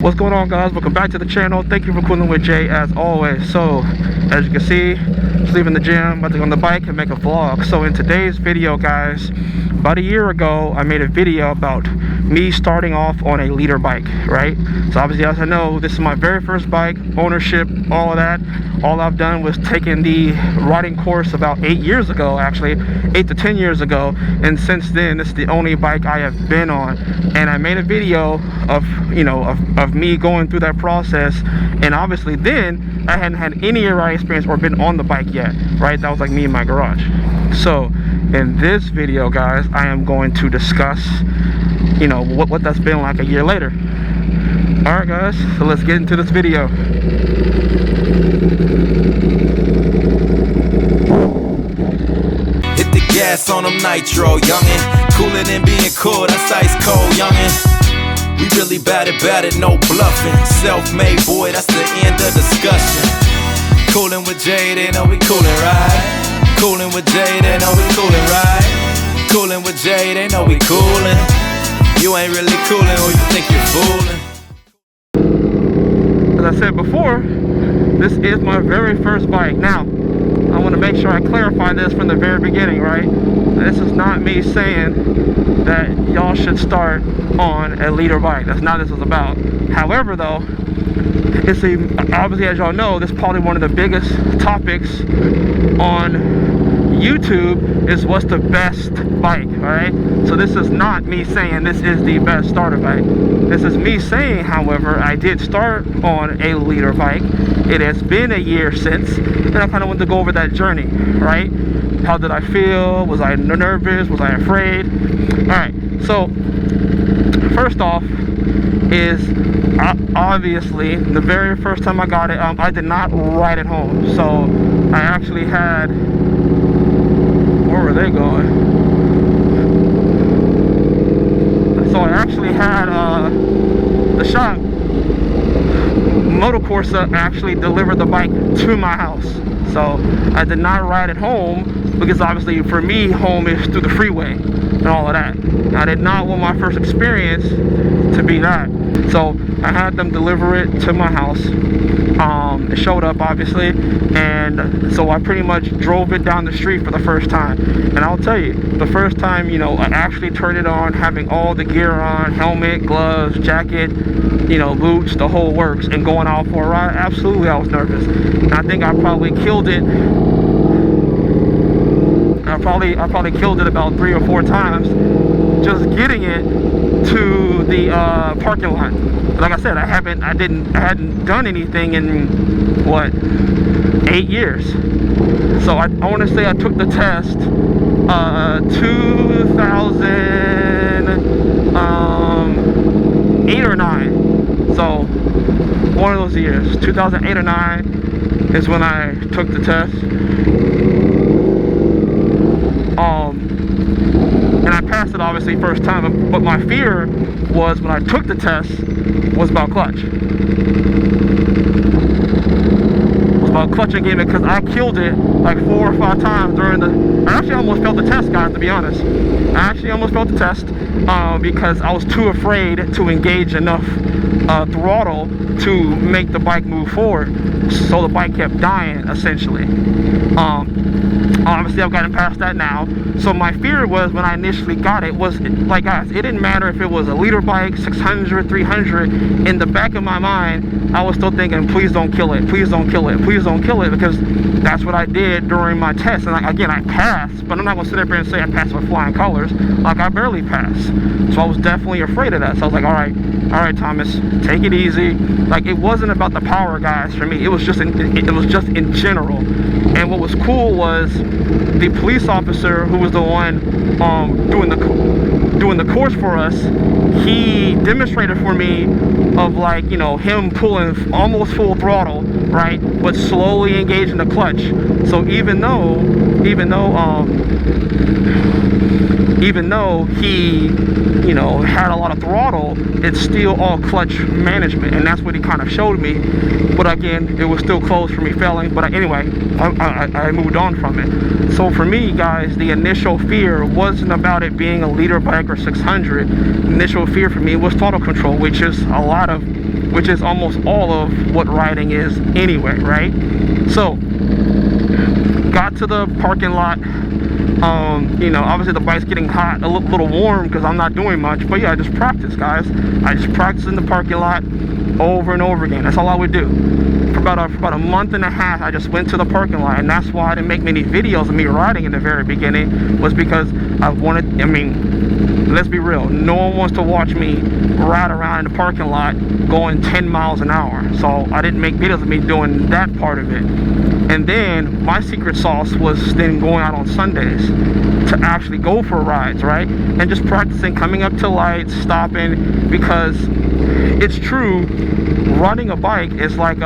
What's going on, guys? Welcome back to the channel. Thank you for cooling with Jay as always. So as you can see, just leaving the gym, about to go on the bike and make a vlog. So in today's video, guys, about a year ago I made a video about me starting off on a leader bike, right? So obviously, as I know, this is my very first bike, ownership, all of that. All I've done was taken the riding course about 8 years ago, actually 8 to 10 years ago, and since then this is the only bike I have been on. And I made a video of of me going through that process, and obviously then I hadn't had any riding experience or been on the bike yet, right? That was like me in my garage. So in this video, guys, I am going to discuss what that's been like a year later. All right, guys, so let's get into this video. Hit the gas on them nitro, youngin'. Cooler than being cool, that's ice cold, youngin'. We really bad at no bluffing. Self-made boy, that's the end of discussion. Coolin' with Jay, they know we coolin', right? Coolin' with Jay, they know we coolin', right? Coolin' with Jay, they know we coolin'. You ain't really coolin', or you think you're foolin'. As I said before, this is my very first bike. Now, I want to make sure I clarify this from the very beginning, right? This is not me saying that y'all should start on a leader bike. That's not what this is about. However, though, it's obviously, as y'all know, this is probably one of the biggest topics on YouTube is what's the best bike, alright? So this is not me saying this is the best starter bike. This is me saying, however, I did start on a leader bike. It has been a year since, and I kind of want to go over that journey, right? How did I feel? Was I nervous? Was I afraid? Alright, so first off is obviously the very first time I got it, I did not ride it home. So I actually had, where were they going? So I actually had the shop, Moto Corsa, actually delivered the bike to my house. So I did not ride it home because obviously for me, home is through the freeway and all of that. I did not want my first experience to be that. So I had them deliver it to my house. It showed up, obviously, and so I pretty much drove it down the street for the first time. And I'll tell you, the first time, I actually turned it on, having all the gear on, helmet, gloves, jacket, boots, the whole works, and going out for a ride, absolutely I was nervous. And I think I probably killed it. I probably killed it about 3 or 4 times just getting it to the parking lot. Like I said, I hadn't done anything in what, 8 years. So I want to say I took the test 2008 or 9. So one of those years, 2008 or 9 is when I took the test. And I passed it obviously first time, but my fear was when I took the test was about clutch. Was about clutch and game it, because I killed it like 4 or 5 times during I actually almost failed the test, guys, to be honest. I actually almost failed the test because I was too afraid to engage enough throttle to make the bike move forward. So the bike kept dying, essentially. Obviously I've gotten past that now. So my fear was, when I initially got it, was like, guys, it didn't matter if it was a leader bike, 600, 300. In the back of my mind, I was still thinking, please don't kill it, please don't kill it, please don't kill it, because that's what I did during my test. And again, I passed, but I'm not gonna sit up here and say I passed with flying colors. Like, I barely passed. So I was definitely afraid of that. So I was like, all right, Thomas, take it easy. Like, it wasn't about the power, guys, for me. It was just in general. And what was cool was the police officer who was the one doing the course for us, he demonstrated for me of, like, him pulling almost full throttle, right, but slowly engaging the clutch. So even though he had a lot of throttle, it's still all clutch management, and that's what he kind of showed me. But again, it was still close for me failing. But anyway, I moved on from it. So for me, guys, the initial fear wasn't about it being a leader bike or 600. The initial fear for me was throttle control, which is a lot of which is almost all of what riding is anyway, right? So got to the parking lot. You know, obviously the bike's getting hot, a little warm because I'm not doing much, but yeah, I just practice, guys. I just practice in the parking lot over and over again. That's all I would do. For about a month and a half, I just went to the parking lot, and that's why I didn't make many videos of me riding in the very beginning, was because I wanted, I mean, let's be real, no one wants to watch me ride around in the parking lot going 10 miles an hour. So I didn't make videos of me doing that part of it. And then my secret sauce was then going out on Sundays to actually go for rides, right? And just practicing coming up to lights, stopping, because it's true, riding a bike is like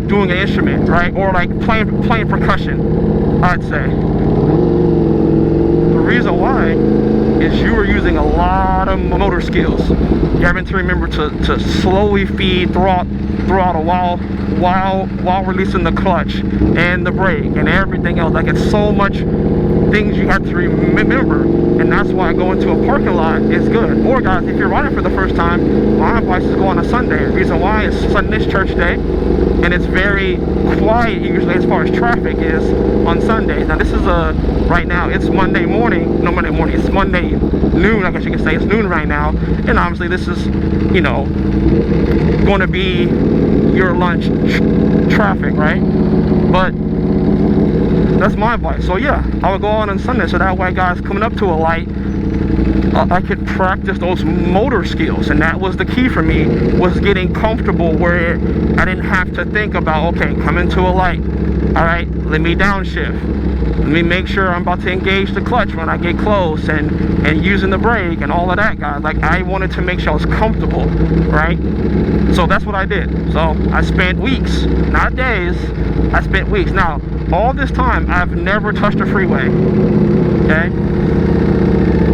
doing an instrument, right? Or like playing percussion, I'd say. The reason why is you are using a lot of motor skills. You're having to remember to slowly feed throttle while releasing the clutch and the brake and everything else. Like, it's so much things you have to remember, and that's why going to a parking lot is good. Or guys, if you're riding for the first time, my advice is go on a Sunday. The reason why is Sunday's church day, and it's very quiet usually as far as traffic is on Sundays. Now this is right now it's Monday morning, no, Monday morning, it's Monday noon, I guess you can say. It's noon right now, and obviously this is, you know, going to be your lunch traffic, right? But that's my advice. So yeah, I would go on Sunday, so that way, guys, coming up to a light, I could practice those motor skills. And that was the key for me, was getting comfortable where I didn't have to think about, okay, coming to a light, all right, let me downshift, let me make sure I'm about to engage the clutch when I get close, and using the brake and all of that, guys. Like, I wanted to make sure I was comfortable, right? So that's what I did. So I spent weeks, not days, I spent weeks. Now, all this time, I've never touched a freeway, okay?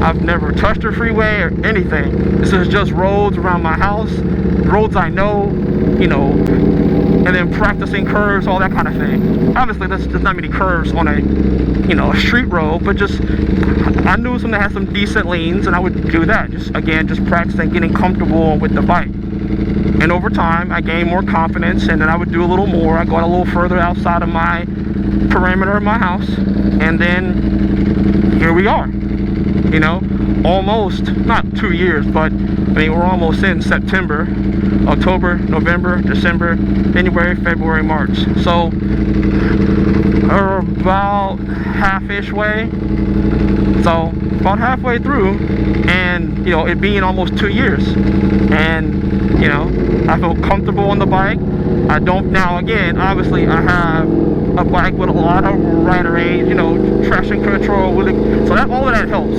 I've never touched a freeway or anything. This is just roads around my house, roads I know, you know, and then practicing curves, all that kind of thing. Obviously, there's not many curves on a, you know, a street road, but just, I knew some that had some decent lanes, and I would do that. Just, again, just practicing getting comfortable with the bike. And over time, I gained more confidence, and then I would do a little more. I got a little further outside of my perimeter of my house, and then here we are. You know, almost, not 2 years, but I mean, we're almost in September, October, November, December, January, February, March. So we're about half-ish way. So about halfway through, and you know, it being almost 2 years, and you know, I feel comfortable on the bike. I don't, now again, obviously I have a bike with a lot of rider age, you know, traction control, so that, all of that helps,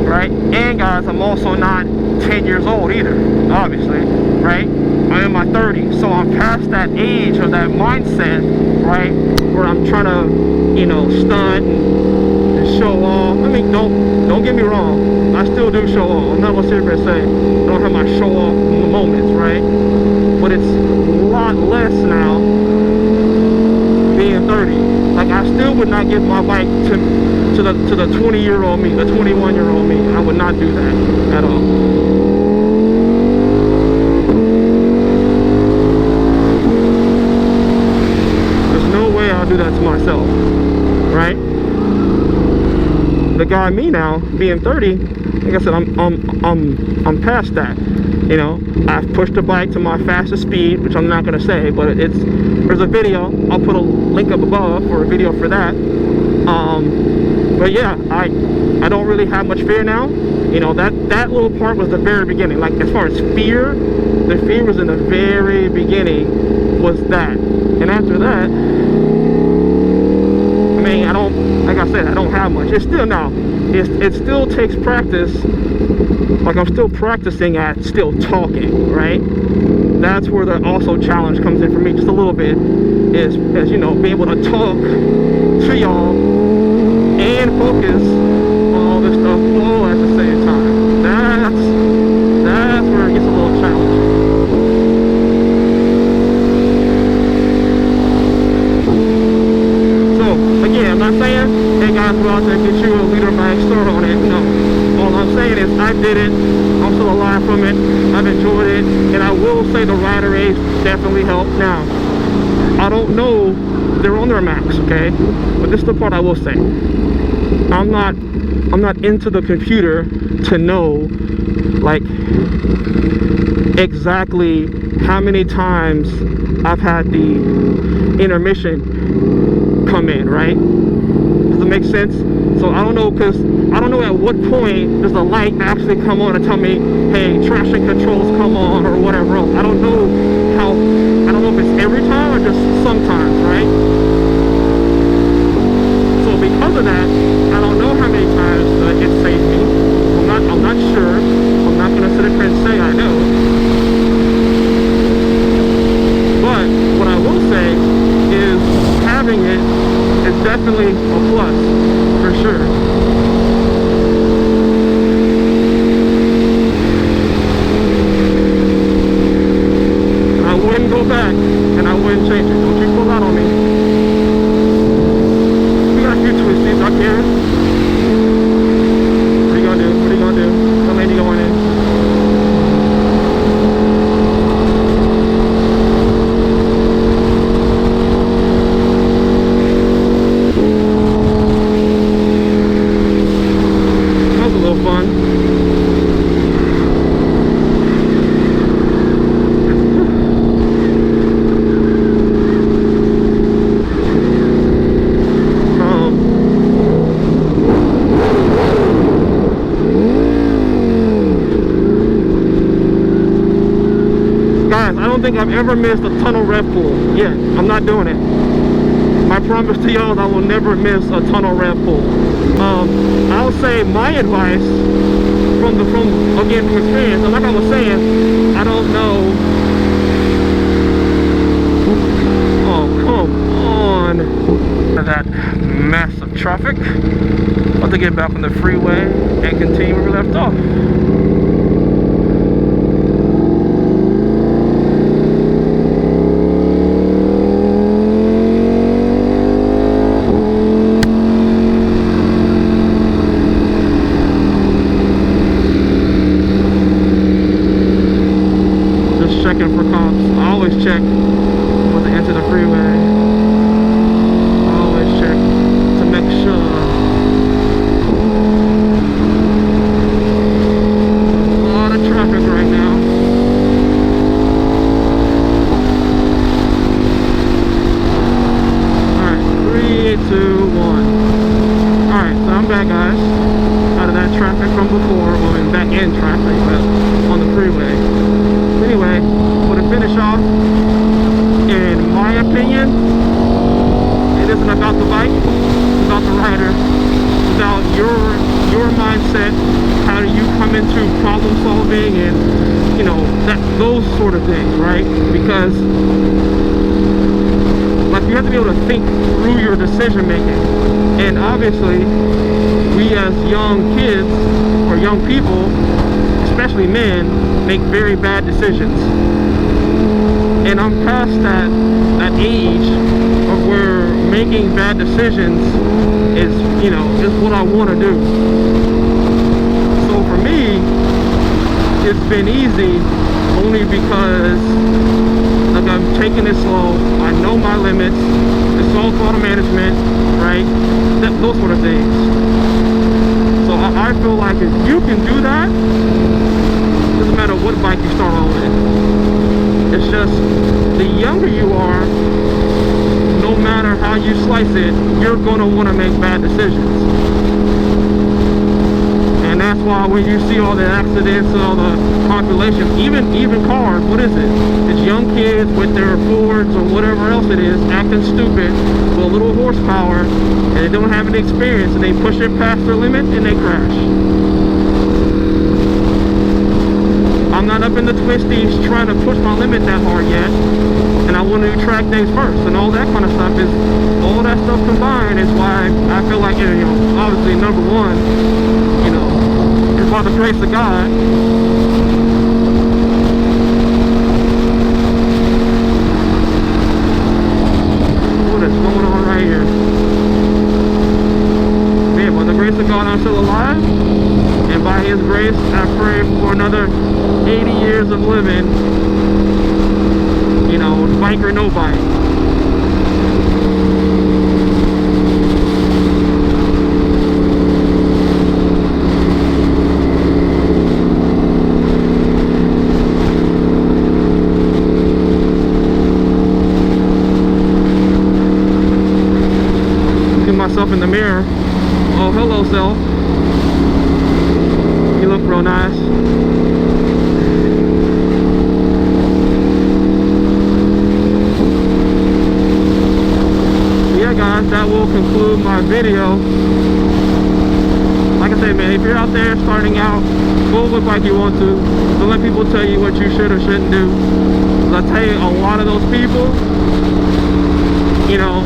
right? And guys, I'm also not 10 years old either, obviously, right? I'm in my 30s, so I'm past that age or that mindset, right, where I'm trying to, you know, stunt and show off. I mean, don't get me wrong, I still do show off. I'm not gonna sit here and say I don't have my show off moments, right? But it's a lot less now, being 30. Like, I still would not give my bike to the 20-year-old me, the 21-year-old me. I would not do that at all. There's no way I'll do that to myself, right? The guy me now, being 30, like I said, I'm past that. You know, I've pushed the bike to my fastest speed, which I'm not gonna say, but there's a video. I'll put a link up above for a video for that. But yeah, I don't really have much fear now. You know, that little part was the very beginning. Like, as far as fear, the fear was in the very beginning, was that. And after that, I mean, I don't, like I said, I don't have much. It's still now, it still takes practice. Like, I'm still practicing at still talking, right? That's where the also challenge comes in for me just a little bit, is you know, being able to talk to y'all and focus on all this stuff all at the same time. That's where it gets a little challenging. So again, I'm not saying, hey guys, go out there and get you a leader bike store on it. No. All I'm saying is I did it, I'm still alive from it, I've enjoyed it, and I will say the rider aids definitely help. Now, I don't know, they're on their max, okay? But this is the part I will say. I'm not into the computer to know like exactly how many times I've had the intermission come in, right? Does it make sense? So I don't know, because I don't know at what point does the light actually come on and tell me, hey, traction controls come on or whatever else. I don't know if it's every time or just sometimes, right? So because of that, I don't know how many times it saved me. I'm not sure. I'm not gonna sit up here and say I know. But what I will say is having it is definitely a plus, for sure. I wouldn't go back and I wouldn't change it. Don't you pull out on me. We got a few twisties, I can. What are you gonna do? What are you gonna do? The lady going in. I don't think I've ever missed a tunnel rev pull. Yeah, I'm not doing it. My promise to y'all is I will never miss a tunnel rev pull. I'll say my advice from experience, and like I was saying, I don't know. Oh, come on. That massive traffic. About to get back on the freeway and continue where we left off. Checking for cops. I always check when I enter the freeway. I always check to make sure. A lot of traffic right now. Alright, 3, 2, 1. Alright, so I'm back, guys. Out of that traffic from before. Well, I'm back in traffic, but on the freeway. Anyway, to finish off, in my opinion, it isn't about the bike, it's about the rider. It's about your mindset. How do you come into problem solving and, you know, those sort of things, right? Because like you have to be able to think through your decision making. And obviously, we as young kids or young people, especially men, make very bad decisions. And I'm past that age of where making bad decisions is, you know, is what I want to do. So for me, it's been easy only because like I'm taking it slow. I know my limits. It's all throttle management, right? Those sort of things. So I feel like if you can do that, doesn't matter what bike you start on with. It's just, the younger you are, no matter how you slice it, you're going to want to make bad decisions. And that's why when you see all the accidents and all the population, even cars, what is it? It's young kids with their Fords or whatever else it is, acting stupid with a little horsepower, and they don't have any experience, and they push it past their limit and they crash. I'm not up in the twisties trying to push my limit that hard yet, and I want to do track days first, and all that kind of stuff is, all that stuff combined is why I feel like, you know, obviously number one, you know, is by the grace of God. What is going on right here? Man, by the grace of God, I'm still alive, and by His grace, I pray for another 80 years of living bike or no bike. Myself in the mirror. Oh, hello, self. You look real nice. Yeah, guys, that will conclude my video. Like I said, man, if you're out there starting out, go what bike you want to. Don't let people tell you what you should or shouldn't do. I'll tell you, a lot of those people, you know,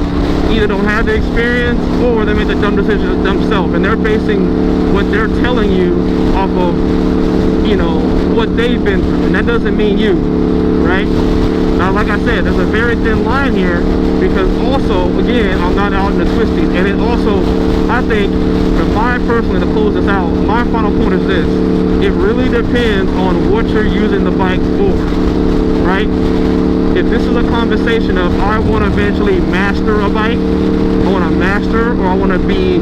either don't have the experience or they make the dumb decisions themselves, and they're basing what they're telling you off of, you know, what they've been through, and that doesn't mean you, right? Now, like I said, there's a very thin line here, because also, again, I'm not out in the twisties, and it also, I think, for my personally, to close this out, my final point is this: it really depends on what you're using the bike for, right? If this is a conversation of I want to eventually master a bike, I want to master, or I want to be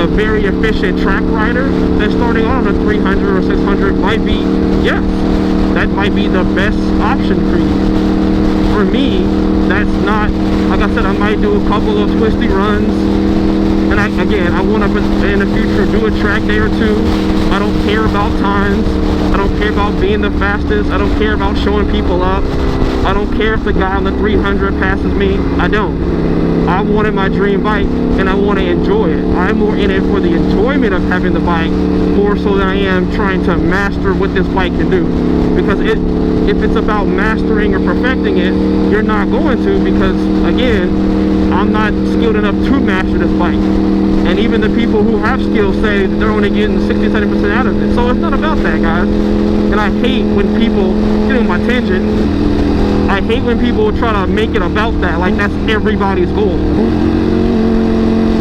a very efficient track rider, then starting on a 300 or 600 might be, yes, that might be the best option for you. For me, that's not, like I said, I might do a couple of twisty runs, and I want to, in the future, do a track day or two. I don't care about times. I don't care about being the fastest. I don't care about showing people up. I don't care if the guy on the 300 passes me. I don't. I wanted my dream bike, and I want to enjoy it. I'm more in it for the enjoyment of having the bike, more so than I am trying to master what this bike can do. Because if it's about mastering or perfecting it, you're not going to, because, again, I'm not skilled enough to master this bike. And even the people who have skills say that they're only getting 60-70% out of it. So it's not about that, guys. And I hate when people, get on my tangent, I hate when people try to make it about that, like that's everybody's goal.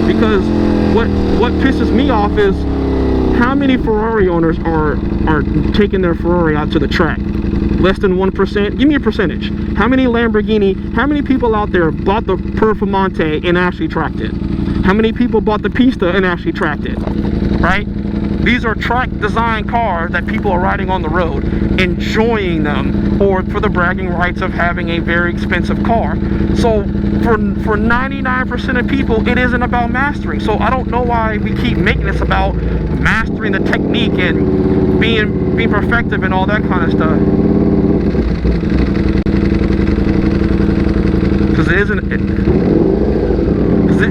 Because what pisses me off is how many Ferrari owners are taking their Ferrari out to the track? Less than 1%? Give me a percentage. How many how many people out there bought the Performante and actually tracked it? How many people bought the Pista and actually tracked it? Right? These are track design cars that people are riding on the road, enjoying them, or for the bragging rights of having a very expensive car. So for 99% of people, it isn't about mastering. So I don't know why we keep making this about mastering the technique and being perfective and all that kind of stuff. Because it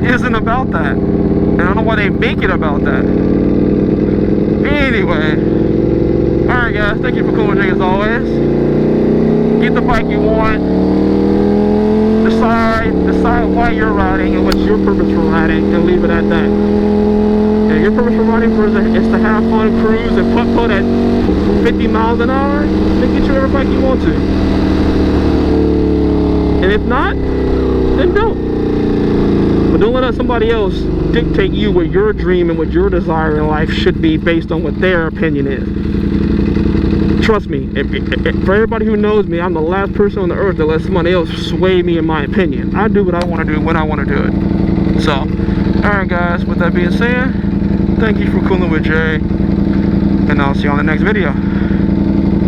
isn't about that. And I don't know why they make it about that. Anyway, alright guys, thank you for coming as always. Get the bike you want. Decide why you're riding and what's your purpose for riding, and leave it at that. And your purpose for riding is to have fun, cruise, and putt at 50 miles an hour, then get whatever bike you want to. And if not, then don't. But don't let somebody else dictate you what your dream and what your desire in life should be based on what their opinion is. Trust me, for everybody who knows me, I'm the last person on the earth to let somebody else sway me in my opinion. I do what I want to do when I want to do it. So, alright guys, with that being said, thank you for cooling with Jay, and I'll see you on the next video.